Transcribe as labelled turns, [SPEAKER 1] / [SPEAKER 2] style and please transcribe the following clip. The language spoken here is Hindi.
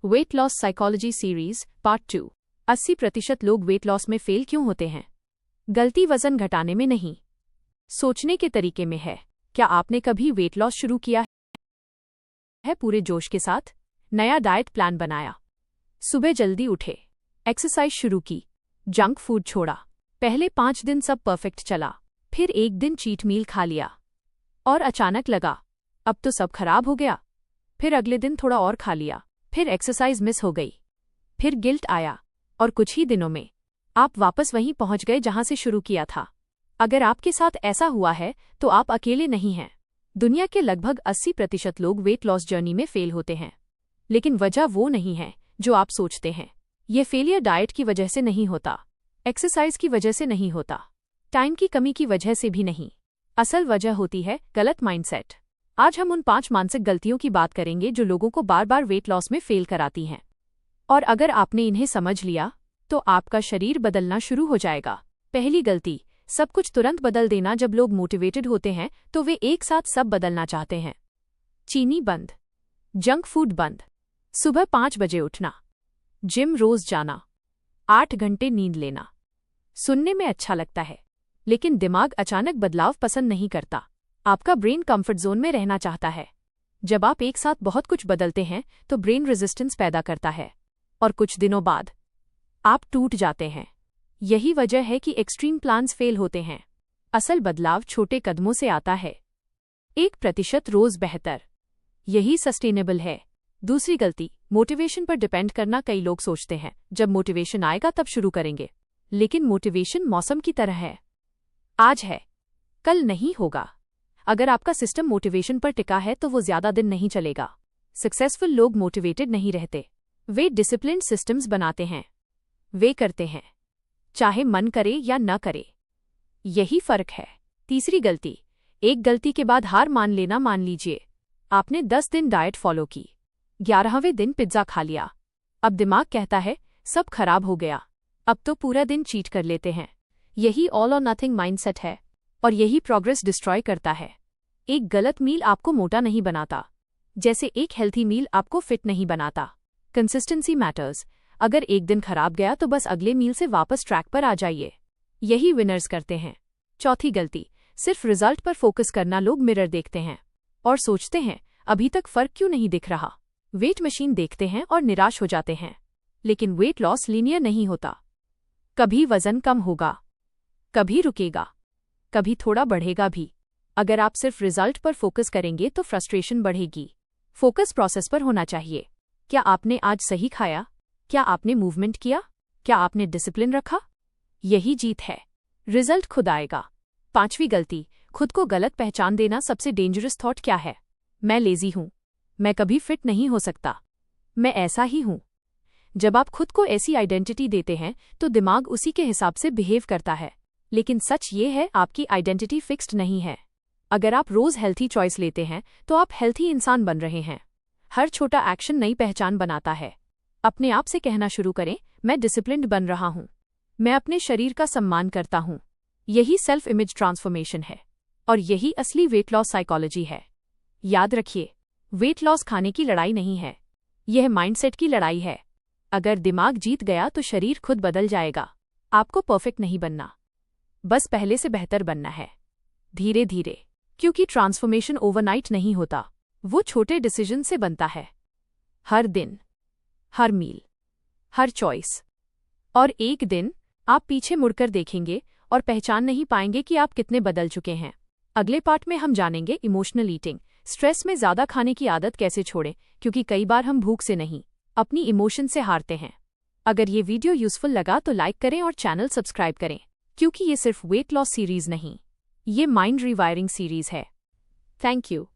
[SPEAKER 1] Weight loss psychology series part 2। 80% लोग वेट लॉस में फेल क्यों होते हैं? गलती वजन घटाने में नहीं, सोचने के तरीके में है। क्या आपने कभी वेट लॉस शुरू किया है पूरे जोश के साथ? नया डाइट प्लान बनाया, सुबह जल्दी उठे, एक्सरसाइज शुरू की, जंक फूड छोड़ा। पहले 5 दिन सब परफेक्ट चला, फिर एक दिन चीट मील खा लिया और अचानक लगा अब तो सब खराब हो गया। फिर अगले दिन थोड़ा और खा लिया, फिर एक्सरसाइज मिस हो गई, फिर गिल्ट आया और कुछ ही दिनों में आप वापस वहीं पहुंच गए जहां से शुरू किया था। अगर आपके साथ ऐसा हुआ है तो आप अकेले नहीं हैं। दुनिया के लगभग 80% लोग वेट लॉस जर्नी में फेल होते हैं, लेकिन वजह वो नहीं है जो आप सोचते हैं। ये फेलियर डाइट की वजह से नहीं होता, एक्सरसाइज की वजह से नहीं होता, टाइम की कमी की वजह से भी नहीं। असल वजह होती है गलत माइंडसेट। आज हम उन 5 मानसिक गलतियों की बात करेंगे जो लोगों को बार बार वेट लॉस में फेल कराती हैं। और अगर आपने इन्हें समझ लिया तो आपका शरीर बदलना शुरू हो जाएगा। पहली गलती, सब कुछ तुरंत बदल देना। जब लोग मोटिवेटेड होते हैं तो वे एक साथ सब बदलना चाहते हैं। चीनी बंद, जंक फूड बंद, सुबह 5 बजे उठना, जिम रोज जाना, 8 घंटे नींद लेना। सुनने में अच्छा लगता है, लेकिन दिमाग अचानक बदलाव पसंद नहीं करता। आपका ब्रेन कंफर्ट जोन में रहना चाहता है। जब आप एक साथ बहुत कुछ बदलते हैं तो ब्रेन रेजिस्टेंस पैदा करता है और कुछ दिनों बाद आप टूट जाते हैं। यही वजह है कि एक्सट्रीम प्लान्स फेल होते हैं। असल बदलाव छोटे कदमों से आता है। 1% रोज बेहतर, यही सस्टेनेबल है। दूसरी गलती, मोटिवेशन पर डिपेंड करना। कई लोग सोचते हैं जब मोटिवेशन आएगा तब शुरू करेंगे, लेकिन मोटिवेशन मौसम की तरह है, आज है कल नहीं होगा। अगर आपका सिस्टम मोटिवेशन पर टिका है तो वो ज्यादा दिन नहीं चलेगा। सक्सेसफुल लोग मोटिवेटेड नहीं रहते, वे डिसिप्लिन्ड सिस्टम्स बनाते हैं। वे करते हैं चाहे मन करे या न करे, यही फर्क है। तीसरी गलती, एक गलती के बाद हार मान लेना। मान लीजिए आपने 10 दिन डाइट फॉलो की, 11वें दिन पिज्जा खा लिया। अब दिमाग कहता है सब खराब हो गया, अब तो पूरा दिन चीट कर लेते हैं। यही ऑल और नथिंग माइंडसेट है और यही प्रोग्रेस डिस्ट्रॉय करता है। एक गलत मील आपको मोटा नहीं बनाता, जैसे एक हेल्थी मील आपको फिट नहीं बनाता। Consistency matters. अगर एक दिन खराब गया तो बस अगले मील से वापस ट्रैक पर आ जाइए, यही विनर्स करते हैं। चौथी गलती, सिर्फ रिजल्ट पर फोकस करना। लोग मिरर देखते हैं और सोचते हैं अभी तक फर्क क्यों नहीं दिख रहा। वेट मशीन देखते हैं और निराश हो जाते हैं, लेकिन वेट लॉस लीनियर नहीं होता। कभी वजन कम होगा, कभी रुकेगा, कभी थोड़ा बढ़ेगा भी। अगर आप सिर्फ रिजल्ट पर फोकस करेंगे तो फ्रस्ट्रेशन बढ़ेगी। फोकस प्रोसेस पर होना चाहिए। क्या आपने आज सही खाया? क्या आपने मूवमेंट किया? क्या आपने डिसिप्लिन रखा? यही जीत है। रिजल्ट खुद आएगा। 5वीं गलती, खुद को गलत पहचान देना। सबसे डेंजरस थॉट क्या है? मैं लेजी हूं, मैं कभी फिट नहीं हो सकता, मैं ऐसा ही हूं। जब आप खुद को ऐसी आइडेंटिटी देते हैं तो दिमाग उसी के हिसाब से बिहेव करता है। लेकिन सच ये है, आपकी आइडेंटिटी फिक्स्ड नहीं है। अगर आप रोज हेल्थी चॉइस लेते हैं तो आप हेल्थी इंसान बन रहे हैं। हर छोटा एक्शन नई पहचान बनाता है। अपने आप से कहना शुरू करें, मैं डिसिप्लिन्ड बन रहा हूं, मैं अपने शरीर का सम्मान करता हूं। यही सेल्फ इमेज ट्रांसफॉर्मेशन है और यही असली वेट लॉस साइकोलॉजी है। याद रखिए, वेट लॉस खाने की लड़ाई नहीं है, यह माइंडसेट की लड़ाई है। अगर दिमाग जीत गया तो शरीर खुद बदल जाएगा। आपको परफेक्ट नहीं बनना, बस पहले से बेहतर बनना है, धीरे धीरे। क्योंकि ट्रांसफॉर्मेशन ओवरनाइट नहीं होता, वो छोटे डिसीजन से बनता है। हर दिन, हर मील, हर चॉइस। और एक दिन आप पीछे मुड़कर देखेंगे और पहचान नहीं पाएंगे कि आप कितने बदल चुके हैं। अगले पार्ट में हम जानेंगे इमोशनल ईटिंग, स्ट्रेस में ज्यादा खाने की आदत कैसे छोड़ें, क्योंकि कई बार हम भूख से नहीं, अपनी इमोशन से हारते हैं। अगर ये वीडियो यूजफुल लगा तो लाइक करें और चैनल सब्सक्राइब करें, क्योंकि ये सिर्फ वेट लॉस सीरीज नहीं, ये माइंड रिवायरिंग सीरीज है। Thank you.